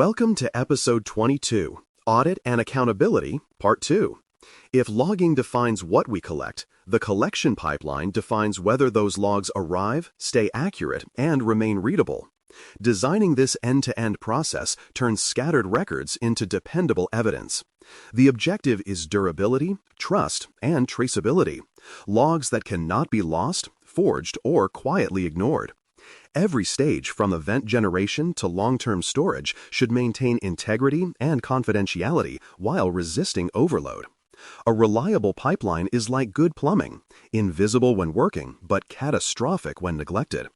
Welcome to Episode 22, Audit and Accountability, Part 2. If logging defines what we collect, the collection pipeline defines whether those logs arrive, stay accurate, and remain readable. Designing this end-to-end process turns scattered records into dependable evidence. The objective is durability, trust, and traceability, logs that cannot be lost, forged, or quietly ignored. Every stage from event generation to long-term storage should maintain integrity and confidentiality while resisting overload. A reliable pipeline is like good plumbing, invisible when working, but catastrophic when neglected.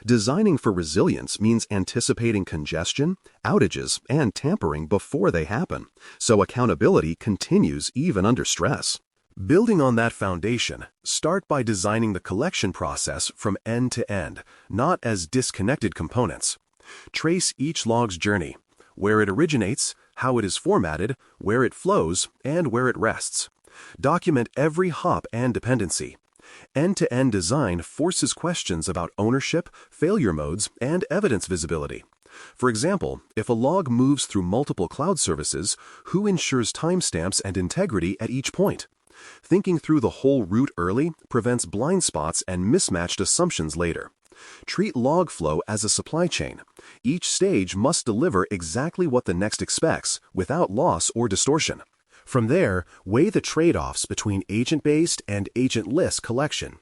Designing for resilience means anticipating congestion, outages, and tampering before they happen, so accountability continues even under stress. Building on that foundation, start by designing the collection process from end to end, not as disconnected components. Trace each log's journey, where it originates, how it is formatted, where it flows, and where it rests. Document every hop and dependency. End-to-end design forces questions about ownership, failure modes, and evidence visibility. For example, if a log moves through multiple cloud services, who ensures timestamps and integrity at each point? Thinking through the whole route early prevents blind spots and mismatched assumptions later. Treat log flow as a supply chain. Each stage must deliver exactly what the next expects, without loss or distortion. From there, weigh the trade-offs between agent-based and agentless collection.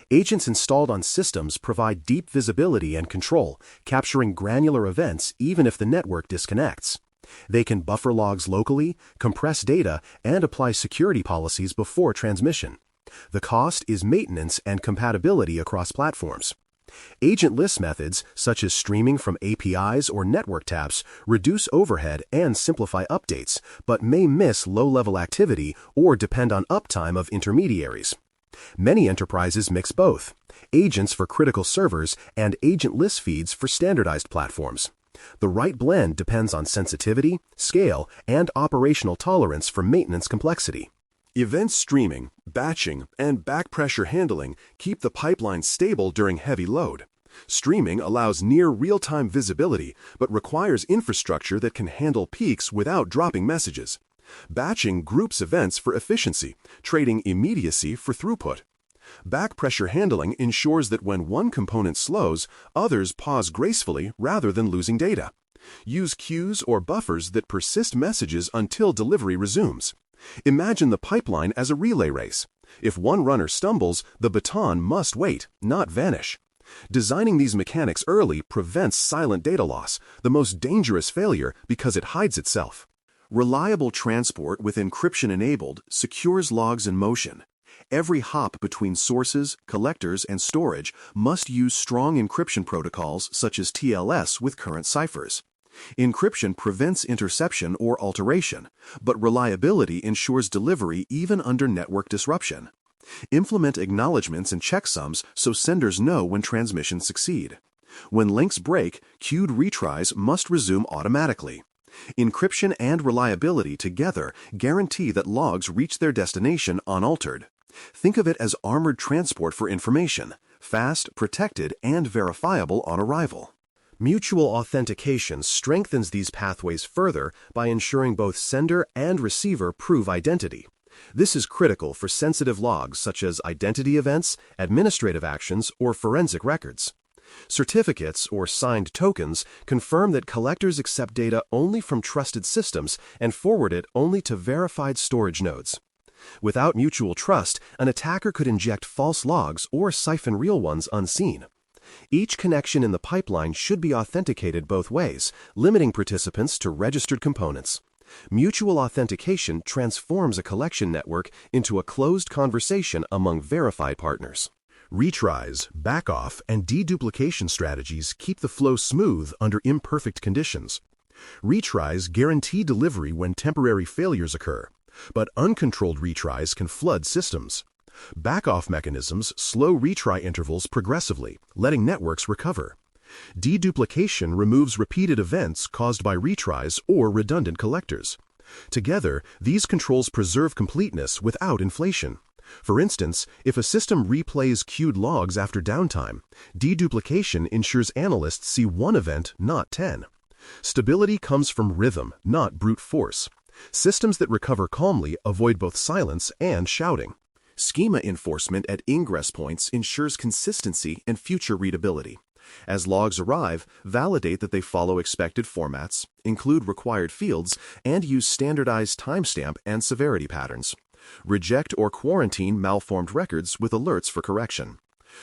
Agents installed on systems provide deep visibility and control, capturing granular events even if the network disconnects. They can buffer logs locally, compress data, and apply security policies before transmission. The cost is maintenance and compatibility across platforms. Agentless methods, such as streaming from APIs or network taps, reduce overhead and simplify updates, but may miss low-level activity or depend on uptime of intermediaries. Many enterprises mix both, agents for critical servers and agentless feeds for standardized platforms. The right blend depends on sensitivity, scale, and operational tolerance for maintenance complexity. Event streaming, batching, and back pressure handling keep the pipeline stable during heavy load. Streaming allows near real-time visibility, but requires infrastructure that can handle peaks without dropping messages. Batching groups events for efficiency, trading immediacy for throughput. Back pressure handling ensures that when one component slows, others pause gracefully rather than losing data. Use queues or buffers that persist messages until delivery resumes. Imagine the pipeline as a relay race. If one runner stumbles, the baton must wait, not vanish. Designing these mechanics early prevents silent data loss, the most dangerous failure because it hides itself. Reliable transport with encryption enabled secures logs in motion. Every hop between sources, collectors, and storage must use strong encryption protocols such as TLS with current ciphers. Encryption prevents interception or alteration, but reliability ensures delivery even under network disruption. Implement acknowledgements and checksums so senders know when transmissions succeed. When links break, queued retries must resume automatically. Encryption and reliability together guarantee that logs reach their destination unaltered. Think of it as armored transport for information, fast, protected, and verifiable on arrival. Mutual authentication strengthens these pathways further by ensuring both sender and receiver prove identity. This is critical for sensitive logs such as identity events, administrative actions, or forensic records. Certificates, or signed tokens, confirm that collectors accept data only from trusted systems and forward it only to verified storage nodes. Without mutual trust, an attacker could inject false logs or siphon real ones unseen. Each connection in the pipeline should be authenticated both ways, limiting participants to registered components. Mutual authentication transforms a collection network into a closed conversation among verified partners. Retries, backoff, and deduplication strategies keep the flow smooth under imperfect conditions. Retries guarantee delivery when temporary failures occur, but uncontrolled retries can flood systems. Backoff mechanisms slow retry intervals progressively, letting networks recover. Deduplication removes repeated events caused by retries or redundant collectors. Together, these controls preserve completeness without inflation. For instance, if a system replays queued logs after downtime, deduplication ensures analysts see one event, not 10. Stability comes from rhythm, not brute force. Systems that recover calmly avoid both silence and shouting. Schema enforcement at ingress points ensures consistency and future readability. As logs arrive, validate that they follow expected formats, include required fields, and use standardized timestamp and severity patterns. Reject or quarantine malformed records with alerts for correction.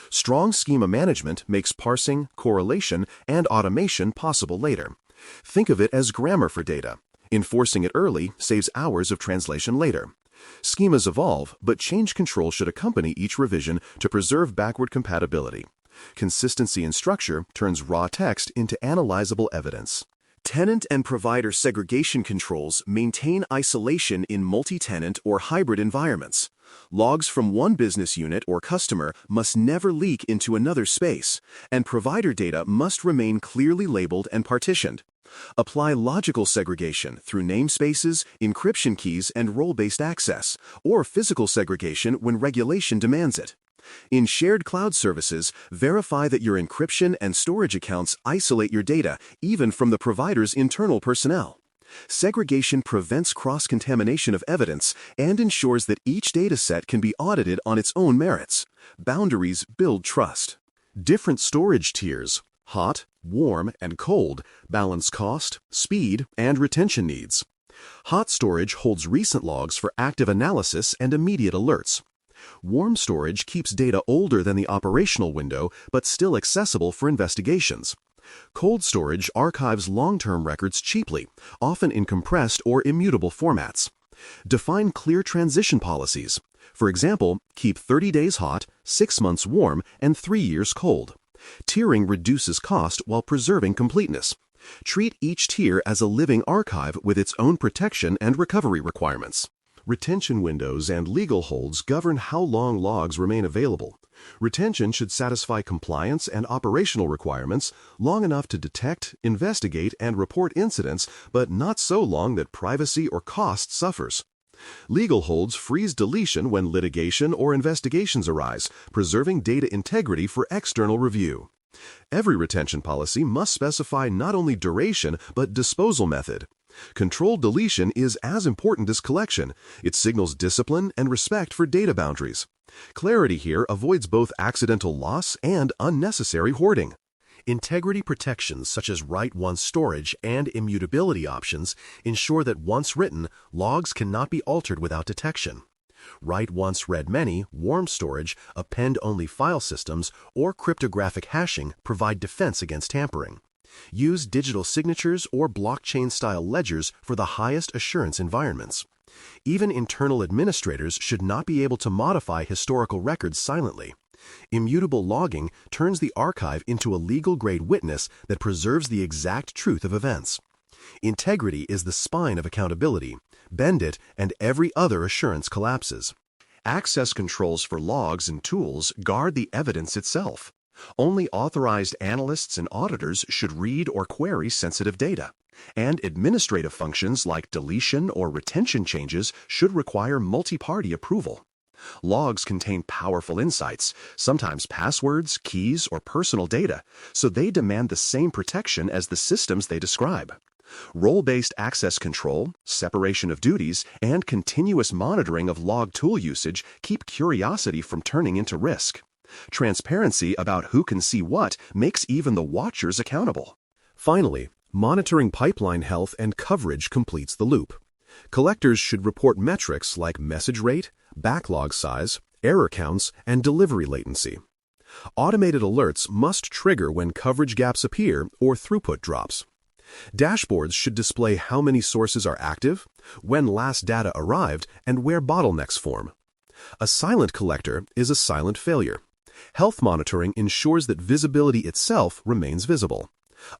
Strong schema management makes parsing, correlation, and automation possible later. Think of it as grammar for data. Enforcing it early saves hours of translation later. Schemas evolve, but change control should accompany each revision to preserve backward compatibility. Consistency in structure turns raw text into analyzable evidence. Tenant and provider segregation controls maintain isolation in multi-tenant or hybrid environments. Logs from one business unit or customer must never leak into another space, and provider data must remain clearly labeled and partitioned. Apply logical segregation through namespaces, encryption keys, and role-based access, or physical segregation when regulation demands it. In shared cloud services, verify that your encryption and storage accounts isolate your data even from the provider's internal personnel. Segregation prevents cross-contamination of evidence and ensures that each dataset can be audited on its own merits. Boundaries build trust. Different storage tiers, hot, warm, and cold, balance cost, speed, and retention needs. Hot storage holds recent logs for active analysis and immediate alerts. Warm storage keeps data older than the operational window but still accessible for investigations. Cold storage archives long-term records cheaply, often in compressed or immutable formats. Define clear transition policies. For example, keep 30 days hot, 6 months warm, and 3 years cold. Tiering reduces cost while preserving completeness. Treat each tier as a living archive with its own protection and recovery requirements. Retention windows and legal holds govern how long logs remain available. Retention should satisfy compliance and operational requirements long enough to detect, investigate, and report incidents, but not so long that privacy or cost suffers. Legal holds freeze deletion when litigation or investigations arise, preserving data integrity for external review. Every retention policy must specify not only duration but disposal method. Controlled deletion is as important as collection. It signals discipline and respect for data boundaries. Clarity here avoids both accidental loss and unnecessary hoarding. Integrity protections such as write-once storage and immutability options ensure that once written, logs cannot be altered without detection. Write-once, read-many, warm storage, append-only file systems, or cryptographic hashing provide defense against tampering. Use digital signatures or blockchain-style ledgers for the highest assurance environments. Even internal administrators should not be able to modify historical records silently. Immutable logging turns the archive into a legal-grade witness that preserves the exact truth of events. Integrity is the spine of accountability. Bend it, and every other assurance collapses. Access controls for logs and tools guard the evidence itself. Only authorized analysts and auditors should read or query sensitive data, and administrative functions like deletion or retention changes should require multi-party approval. Logs contain powerful insights, sometimes passwords, keys, or personal data, so they demand the same protection as the systems they describe. Role-based access control, separation of duties, and continuous monitoring of log tool usage keep curiosity from turning into risk. Transparency about who can see what makes even the watchers accountable. Finally, monitoring pipeline health and coverage completes the loop. Collectors should report metrics like message rate, backlog size, error counts, and delivery latency. Automated alerts must trigger when coverage gaps appear or throughput drops. Dashboards should display how many sources are active, when last data arrived, and where bottlenecks form. A silent collector is a silent failure. Health monitoring ensures that visibility itself remains visible.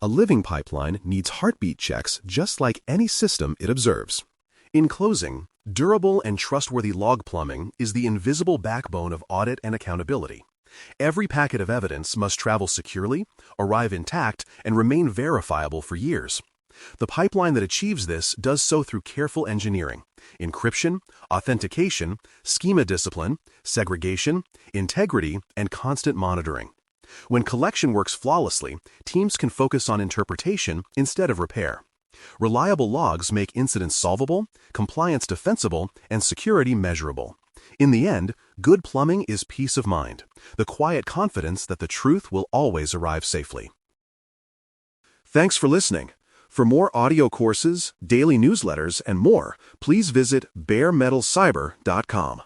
A living pipeline needs heartbeat checks just like any system it observes. In closing, durable and trustworthy log plumbing is the invisible backbone of audit and accountability. Every packet of evidence must travel securely, arrive intact, and remain verifiable for years. The pipeline that achieves this does so through careful engineering, encryption, authentication, schema discipline, segregation, integrity, and constant monitoring. When collection works flawlessly, teams can focus on interpretation instead of repair. Reliable logs make incidents solvable, compliance defensible, and security measurable. In the end, good plumbing is peace of mind, the quiet confidence that the truth will always arrive safely. Thanks for listening. For more audio courses, daily newsletters, and more, please visit baremetalcyber.com.